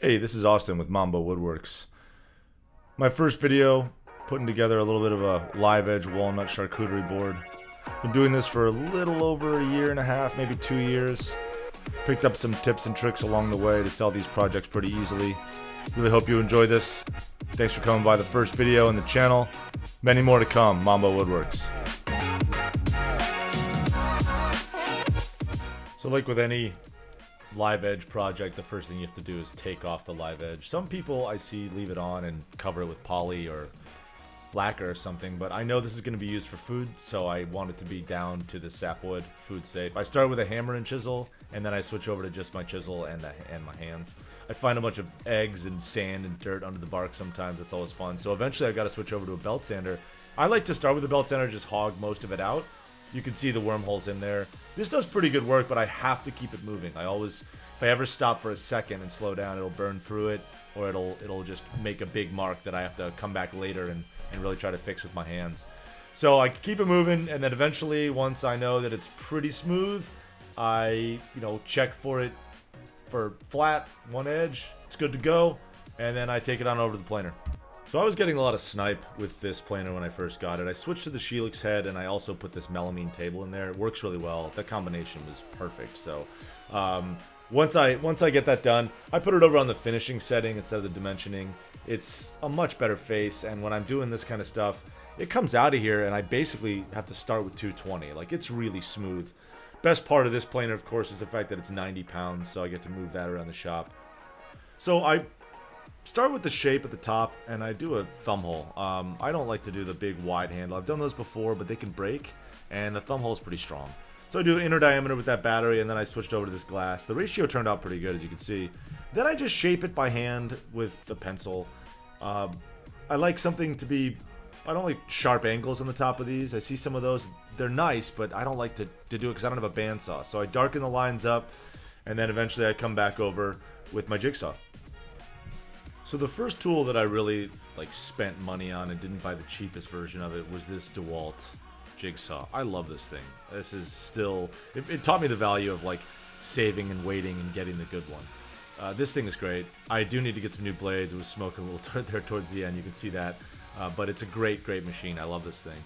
Hey, this is Austin with Mombo Woodworks. My first video, putting together a little bit of a live edge walnut charcuterie board. Been doing this for a little over a year and a half, maybe 2 years. Picked up some tips and tricks along the way to sell these projects pretty easily. Really hope you enjoy this. Thanks for coming by the first video on the channel. Many more to come, Mombo Woodworks. So like with any live edge project, the first thing you have to do is take off the live edge. Some people I see leave it on and cover it with poly or lacquer or something, but I know this is going to be used for food, so I want it to be down to the sapwood, food safe. I start with a hammer and chisel, and then I switch over to just my chisel and my hands. I find a bunch of eggs and sand and dirt under the bark sometimes. That's always fun. So eventually I've got to switch over to a belt sander. I like to start with a belt sander, just hog most of it out. You can see the wormholes in there. This does pretty good work, but I have to keep it moving. If I ever stop for a second and slow down, it'll burn through it, or it'll just make a big mark that I have to come back later and really try to fix with my hands. So I keep it moving, and then eventually, once I know that it's pretty smooth, I check for it for flat, one edge, it's good to go, and then I take it on over to the planer. So I was getting a lot of snipe with this planer when I first got it. I switched to the shelix head, and I also put this melamine table in there. It works really well. That combination was perfect. So once I get that done, I put it over on the finishing setting instead of the dimensioning. It's a much better face, and when I'm doing this kind of stuff, it comes out of here, and I basically have to start with 220. Like, it's really smooth. Best part of this planer, of course, is the fact that it's 90 pounds, so I get to move that around the shop. So I start with the shape at the top, and I do a thumb hole. I don't like to do the big wide handle. I've done those before, but they can break, and the thumb hole is pretty strong. So I do inner diameter with that battery, and then I switched over to this glass. The ratio turned out pretty good, as you can see. Then I just shape it by hand with a pencil. I like something to be... I don't like sharp angles on the top of these. I see some of those. They're nice, but I don't like to do it because I don't have a bandsaw. So I darken the lines up, and then eventually I come back over with my jigsaw. So the first tool that I really spent money on and didn't buy the cheapest version of it was this Dewalt Jigsaw. I love this thing. This is still... It taught me the value of saving and waiting and getting the good one. This thing is great. I do need to get some new blades. It was smoking a little there towards the end. You can see that. But it's a great machine. I love this thing.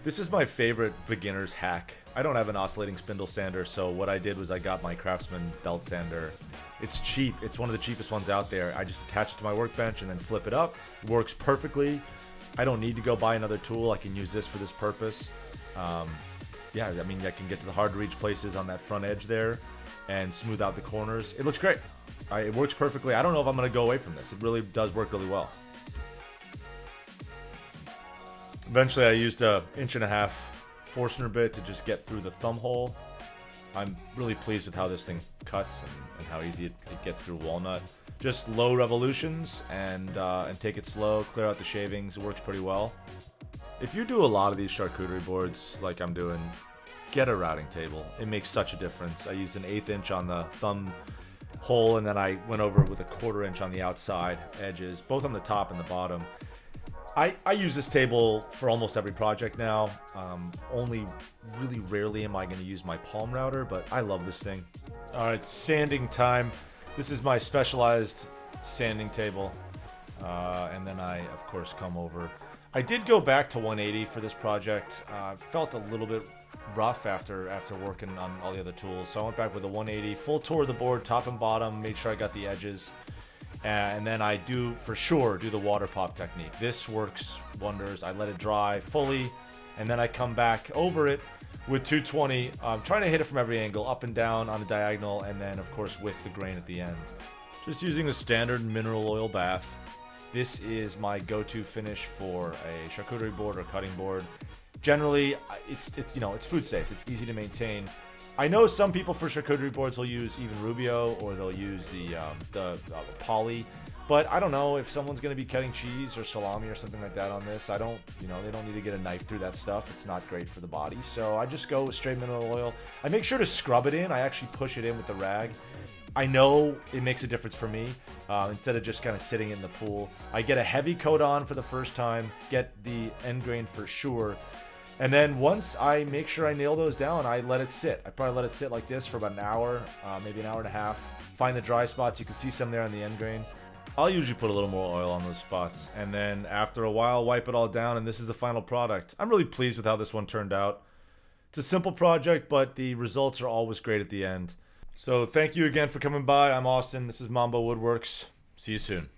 This is my favorite beginner's hack. I don't have an oscillating spindle sander, so what I did was I got my Craftsman belt sander. It's cheap. It's one of the cheapest ones out there. I just attach it to my workbench and then flip it up. It works perfectly. I don't need to go buy another tool. I can use this for this purpose. Yeah, I mean, I can get to the hard-to-reach places on that front edge there and smooth out the corners. It looks great. It works perfectly. I don't know if I'm going to go away from this. It really does work really well. Eventually, I used a 1.5" Forstner bit to just get through the thumb hole. I'm really pleased with how this thing cuts and how easy it gets through walnut. Just low revolutions and take it slow, clear out the shavings. It works pretty well. If you do a lot of these charcuterie boards like I'm doing, get a routing table. It makes such a difference. I used an 1/8 inch on the thumb hole, and then I went over with a 1/4 inch on the outside edges, both on the top and the bottom. I use this table for almost every project now. Only really rarely am I going to use my palm router, but I love this thing. Alright, sanding time. This is my specialized sanding table. And then I, of course, come over. I did go back to 180 for this project. Felt a little bit rough after working on all the other tools. So I went back with a 180, full tour of the board, top and bottom, made sure I got the edges. And then I do, for sure, do the water pop technique. This works wonders. I let it dry fully, and then I come back over it with 220. I'm trying to hit it from every angle, up and down on the diagonal, and then, of course, with the grain at the end. Just using a standard mineral oil bath. This is my go-to finish for a charcuterie board or cutting board. Generally, it's food safe. It's easy to maintain. I know some people for charcuterie boards will use even Rubio, or they'll use the poly, but I don't know if someone's going to be cutting cheese or salami or something like that on this. They don't need to get a knife through that stuff. It's not great for the body, so I just go with straight mineral oil. I make sure to scrub it in. I actually push it in with the rag. I know it makes a difference for me. Instead of just kind of sitting in the pool, I get a heavy coat on for the first time, get the end grain for sure. And then once I make sure I nail those down, I let it sit. I probably let it sit like this for about an hour, maybe an hour and a half. Find the dry spots. You can see some there on the end grain. I'll usually put a little more oil on those spots. And then after a while, wipe it all down. And this is the final product. I'm really pleased with how this one turned out. It's a simple project, but the results are always great at the end. So thank you again for coming by. I'm Austin. This is Mombo Woodworks. See you soon.